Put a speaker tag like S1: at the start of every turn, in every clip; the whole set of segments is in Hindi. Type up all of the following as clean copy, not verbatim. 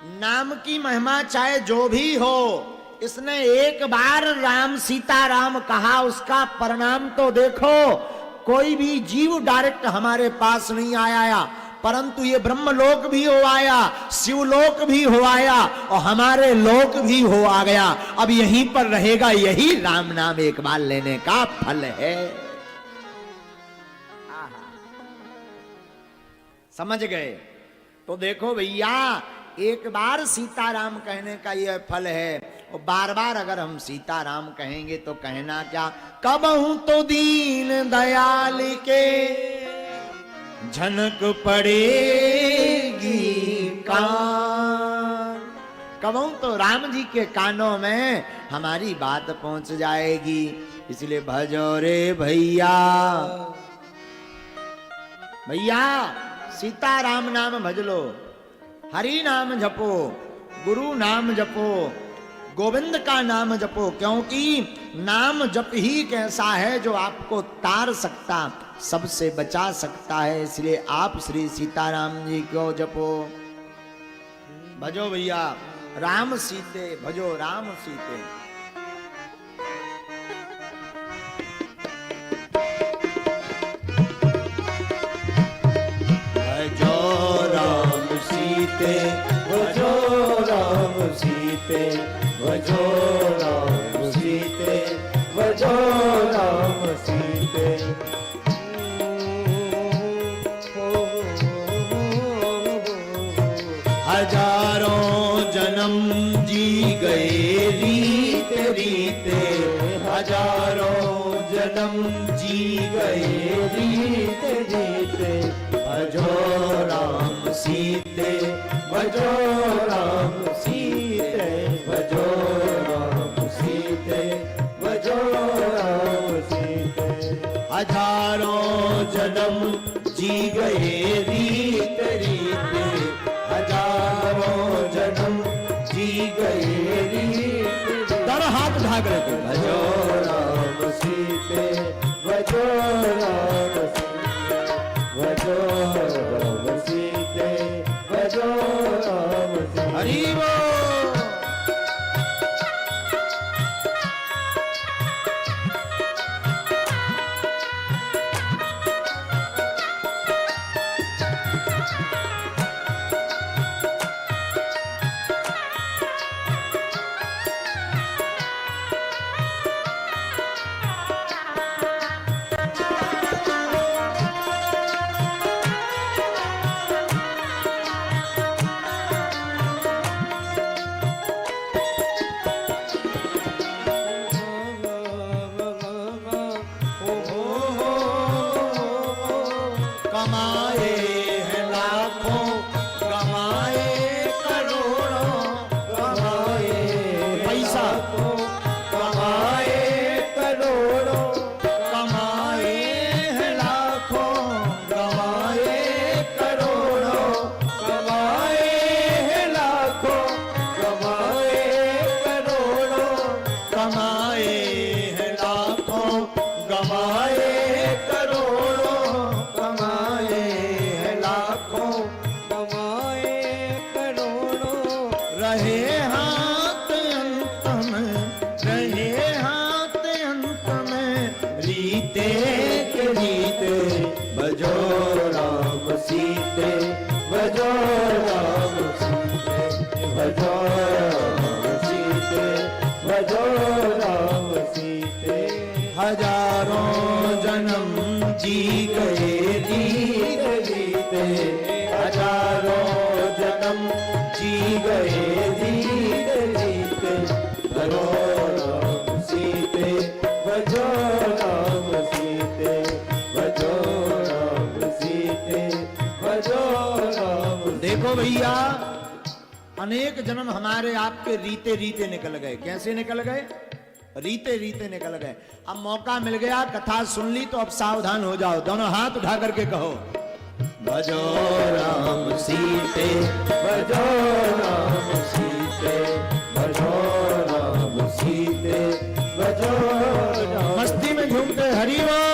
S1: नाम की महिमा चाहे जो भी हो, इसने एक बार राम सीता राम कहा, उसका परिणाम तो देखो। कोई भी जीव डायरेक्ट हमारे पास नहीं आया, परंतु ये ब्रह्मलोक भी हो आया, शिवलोक भी हो आया और हमारे लोक भी हो आ गया। अब यहीं पर रहेगा, यही राम नाम एक बार लेने का फल है। समझ गए? तो देखो भैया, एक बार सीताराम कहने का यह फल है, और बार बार अगर हम सीताराम कहेंगे तो कहना क्या, कबहू तो दीन दयाल के झनक पड़ेगी कान। कबहू तो राम जी के कानों में हमारी बात पहुंच जाएगी। इसलिए भजो रे भैया, भैया सीताराम नाम भज लो, हरि नाम जपो, गुरु नाम जपो, गोविंद का नाम जपो, क्योंकि नाम जप ही एक ऐसा है जो आपको तार सकता, सबसे बचा सकता है। इसलिए आप श्री सीताराम जी को जपो। भजो भैया राम सीते, भजो राम सीते।
S2: सीते भजो राम सीते, भजो राम सीते, भजो राम सीते। हजारों जन्म जी गए रीते रीते, हजारों जन्म जी गए रीते रीते। भजो राम सीते, भजो राम सीते, भजो राम सीते, भजो राम सीते। हजारों जन्म जी गए रीत रीते, हजारों जन्म जी गए रीत।
S1: तर हाथ उठा कर
S2: भजो राम सीते, भजो राम सीते, भजो राम सीते, भजो राम सीते।
S1: हरि बोल।
S2: कमाए हैं लाखों, कमाए करोड़ों, कमाए
S1: पैसा,
S2: कमाए करोड़ों, कमाए हैं लाखों, कमाए करोड़ों, कमाए हैं लाखों, कमाए करोड़ों, कमाए हैं लाखों, कमाए करोड़ों, कमाए हैं लाखों, कमाए करोड़ों। रहे हाथ अंत में, रहे हाथ अंत में, रीते के रीते। भजो राम सीते, भजो राम सीते, भजो राम सीते, भजो राम सीते। हजारों जन्म जी गए रीते रीते, हजारों जन्म जी गए रीते रीते। भजो राम सीते, भजो राम सीते, भजो राम सीते, भजो राम।
S1: देखो भैया, अनेक जन्म हमारे आपके रीते रीते निकल गए। कैसे निकल गए? रीते रीते निकल गए। अब मौका मिल गया, कथा सुन ली, तो अब सावधान हो जाओ। दोनों हाथ उठा करके कहो,
S2: भजो राम सीते, भजो राम सीते, भजो राम सीते, भजो राम।
S1: मस्ती में झूमते हरि बोल।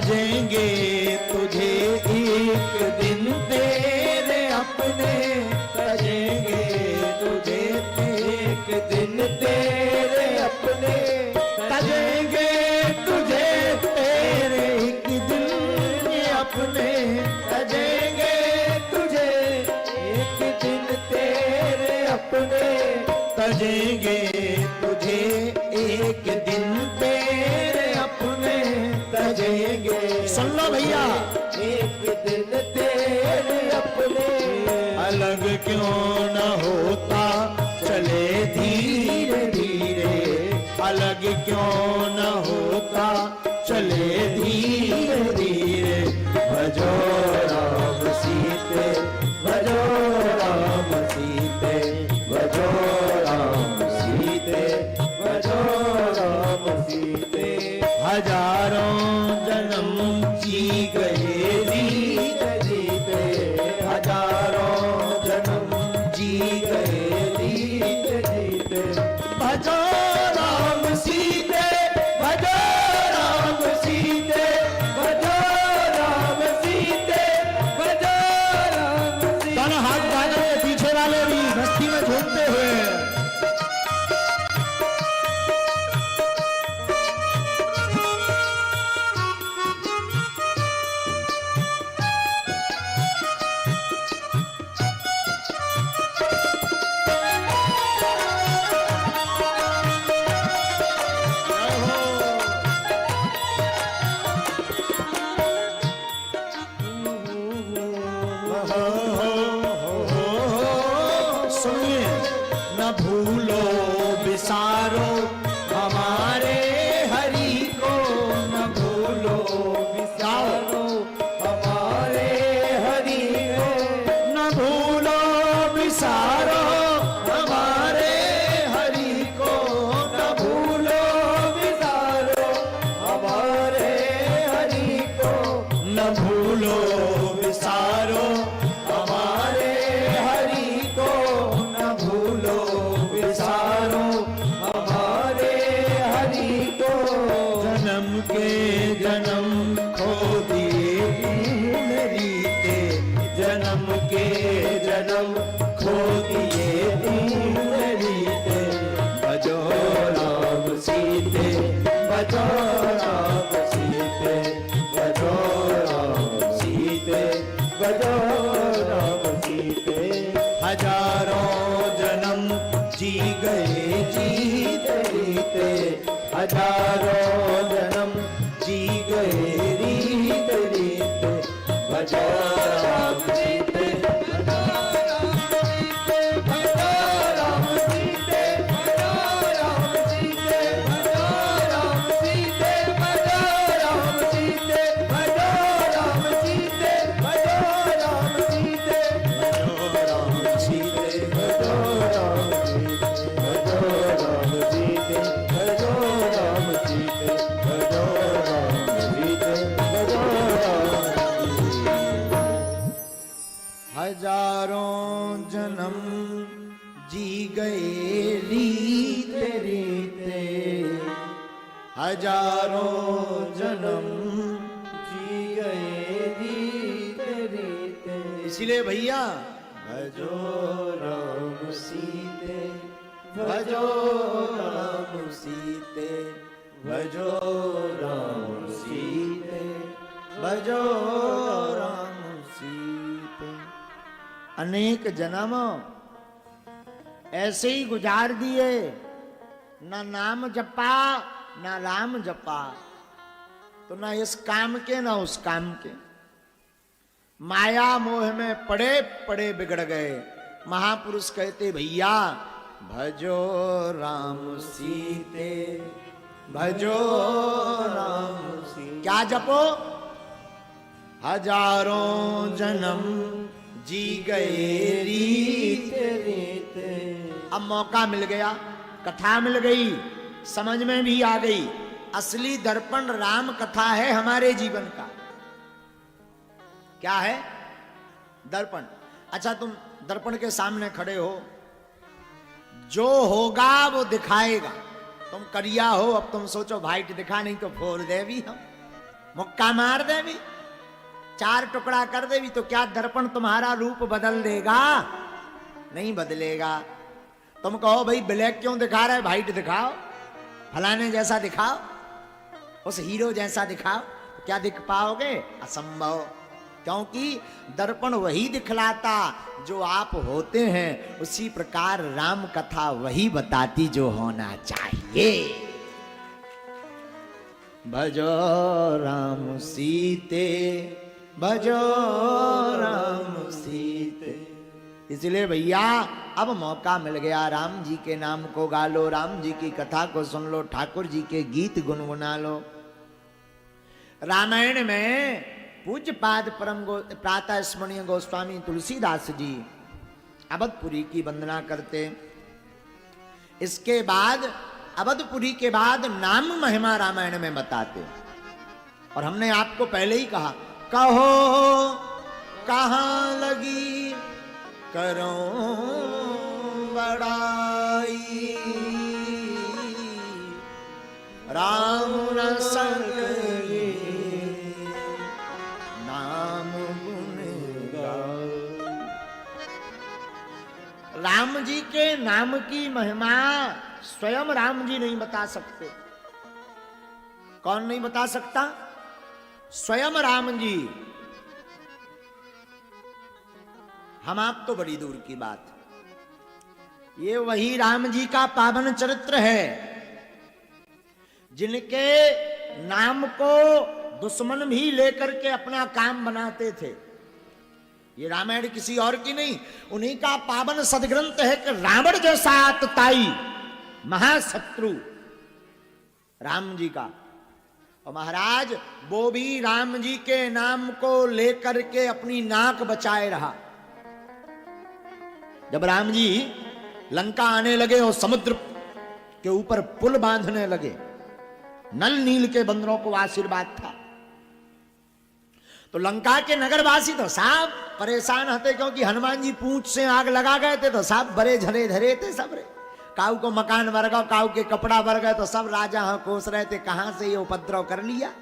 S2: तजेंगे तुझे एक दिन तेरे अपने, तजेंगे तुझे एक दिन तेरे अपने, तजेंगे तुझे तेरे एक दिन अपने, तजेंगे तुझे एक दिन तेरे अपने, तजेंगे तुझे एक दिन तेरे अपने, तजेंगे।
S1: सुन लो भैया,
S2: एक दिन तेरे अपने, अलग क्यों न होता चले धीरे धीरे, अलग क्यों न होता चले धीरे धीरे, भजो राम सीते, भजो राम सीते, भजो राम सीते, भजो राम सीते। हजारों जन्म जी गए जीते जीते, हजारों जन्म जी गए जीते जीते, भजो राम सीते, भजो राम सीते, भजो राम सीते, भजो राम सीते।
S1: दोनों हाथ डाले, पीछे वाले भी मस्ती में झूमते हुए।
S2: सुनिए, न भूलो बिसारो हमारे हरि को, न भूलो बिसारो हमारे हरि को, न भूलो बिसारो हमारे हरि को, न भूलो बिसारो हमारे हरि को, न भूलो बिसारो हमारे हरि को, न भूलो बिसारो हमारे हरि को। जन्म के जन्म खो दिए भूल रीते, जन्म के जन्म खो दिए भूल रीते, भजो राम सीते, भजो राम सीते, भजो राम सीते, भजो राम सीते। हजारों जन्म जी गए जीते जीते, हजारों जन्म जी गए रीते रीते, भजो राम सीते, भजो राम सीते, भजो राम सीते, भजो राम सीते, भजो राम सीते, भजो राम सीते, भजो राम सीते, भजो राम सीते, भजो राम सीते, भजो राम सीते, भजो राम सीते, भजो राम सीते, भजो राम सीते। हजारों जन्म जी गए रीते रीते, हजारों जन्म जी गए रीते रीते।
S1: इसीलिए भैया
S2: भजो राम सीते, भजो राम सीते, भजो राम सीते, भजो राम सीते।
S1: अनेक जन्म ऐसे ही गुजार दिए, न नाम जपा न राम जपा, तो न इस काम के न उस काम के, माया मोह में पड़े पड़े बिगड़ गए। महापुरुष कहते भैया
S2: भजो राम सीते, भजो राम सीते।
S1: क्या जपो?
S2: हजारों जन्म जी गए रीते रीते।
S1: अब मौका मिल गया, कथा मिल गई, समझ में भी आ गई। असली दर्पण राम कथा है हमारे जीवन का। क्या है? दर्पण। अच्छा, तुम दर्पण के सामने खड़े हो, जो होगा वो दिखाएगा। तुम करिया हो, अब तुम सोचो वाइट दिखा, नहीं तो फोड़ दे भी हम। मुक्का मार दे भी, 4 टुकड़ा कर दे भी, तो क्या दर्पण तुम्हारा रूप बदल देगा? नहीं बदलेगा। तुम कहो भाई ब्लैक क्यों दिखा रहा है, व्हाइट दिखाओ, फलाने जैसा दिखाओ, उस हीरो जैसा दिखाओ, तो क्या दिख पाओगे? असंभव। क्योंकि दर्पण वही दिखलाता जो आप होते हैं, उसी प्रकार राम कथा वही बताती जो होना चाहिए।
S2: भजो राम सीते, भजो राम सीते।
S1: इसलिए भैया अब मौका मिल गया, राम जी के नाम को गा लो, राम जी की कथा को सुन लो, ठाकुर जी के गीत गुनगुना लो। रामायण में पूज्य पाद परम प्रातः स्मरणीय गोस्वामी तुलसीदास जी अवधपुरी की वंदना करते। इसके बाद अवधपुरी के बाद नाम महिमा रामायण में बताते। और हमने आपको पहले ही कहा, कहो कहाँ लगी
S2: करो बड़ाई, राम न संगे नाम गुण गाओ।
S1: राम जी के नाम की महिमा स्वयं राम जी नहीं बता सकते। कौन नहीं बता सकता? स्वयं राम जी। हम आप तो बड़ी दूर की बात। ये वही राम जी का पावन चरित्र है जिनके नाम को दुश्मन भी लेकर के अपना काम बनाते थे। ये रामायण किसी और की नहीं, उन्हीं का पावन सदग्रंथ है कि रावण जैसा आतताई महाशत्रु राम जी का। और महाराज वो भी राम जी के नाम को लेकर के अपनी नाक बचाए रहा। जब राम जी लंका आने लगे और समुद्र के ऊपर पुल बांधने लगे, नल नील के बंदरों को आशीर्वाद था, तो लंका के नगरवासी तो सब परेशान होते, क्योंकि हनुमान जी पूंछ से आग लगा गए थे, तो सब बड़े झरे धरे थे सब रे। काऊ को मकान वर्ग, काऊ के कपड़ा वर्ग, तो सब राजा कोस रहे थे, कहां से ये उपद्रव कर लिया।